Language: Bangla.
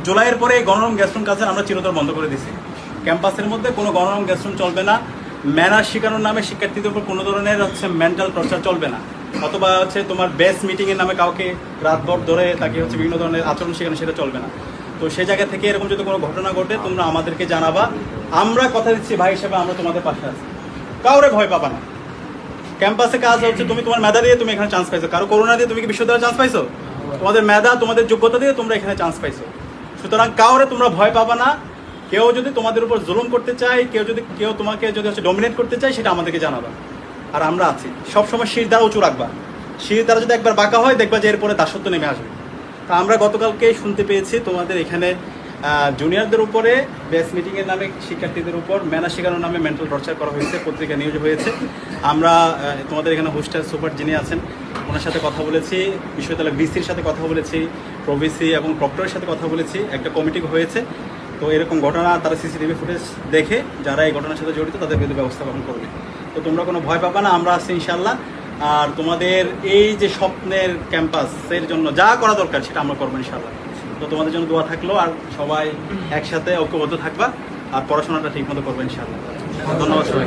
জুলাইয়ের পরে এই গণরম গ্যাস্ট্রুম কালচার আমরা চিরতর বন্ধ করে দিছি। ক্যাম্পাসের মধ্যে কোনো গণরম গ্যাস্ট্রুম চলবে না। ম্যানার শেখানোর নামে শিক্ষার্থীদের উপর কোনো ধরনের মেন্টাল টর্চার চলবে না, অথবা তোমার বেস মিটিংয়ের নামে কাউকে রাতভর ধরে তাকে বিভিন্ন ধরনের আচরণ শেখানো, সেটা চলবে না। তো সেই জায়গা থেকে এরকম যদি কোনো ঘটনা ঘটে তোমরা আমাদেরকে জানাবা। আমরা কথা দিচ্ছি ভাই হিসেবে আমরা তোমাদের পাশে আছি, কাউরে ভয় পাবা না। ক্যাম্পাসে কাজ তুমি তোমার মেধা দিয়ে তুমি এখানে চান্স পাইছো, কারো করোনা দিয়ে তুমি কি বিশ্ববিদ্যালয়ে চান্স পাইছো? তোমাদের মেধা তোমাদের যোগ্যতা দিয়ে তোমরা এখানে চান্স পাইছো। সুতরাং কাউরে তোমরা ভয় পাবা না। কেউ যদি তোমাদের উপর জুলুম করতে চায়, কেউ তোমাকে যদি ডমিনেট করতে চায়, সেটা আমাদেরকে জানাবা। আর আমরা আছি সবসময়, শির দ্বারা উঁচু রাখবা। শির দ্বারা যদি একবার বাঁকা হয় দেখবা যে এরপরে দাসত্ব নেমে আসবে। তা আমরা গতকালকে শুনতে পেয়েছি তোমাদের এখানে জুনিয়রদের উপরে বেস মিটিংয়ের নামে শিক্ষার্থীদের উপর ম্যানার শেখানোর নামে মেন্টাল টর্চার করা হয়েছে, পত্রিকা নিউজ হয়েছে। আমরা তোমাদের এখানে হোস্টেল সুপার যিনি আছেন ওনার সাথে কথা বলেছি, বিশ্ববিদ্যালয় ভিসির সাথে কথা বলেছি, প্রভিসি এবং প্রক্টরের সাথে কথা বলেছি, একটা কমিটি হয়েছে। তো এরকম ঘটনা তারা সিসিটিভি ফুটেজ দেখে যারা এই ঘটনার সাথে জড়িত তাদের বিরুদ্ধে ব্যবস্থা গ্রহণ করবে। তো তোমরা কোনো ভয় পাবা না, আমরা আছি ইনশাল্লাহ। আর তোমাদের এই যে স্বপ্নের ক্যাম্পাসের জন্য যা করা দরকার সেটা আমরা করবো ইনশাল্লাহ। তো তোমাদের জন্য দোয়া থাকলো, আর সবাই একসাথে ঐক্যবদ্ধ থাকবা আর পড়াশোনাটা ঠিক মতো করবো ইনশাল্লাহ। ধন্যবাদ সবাই।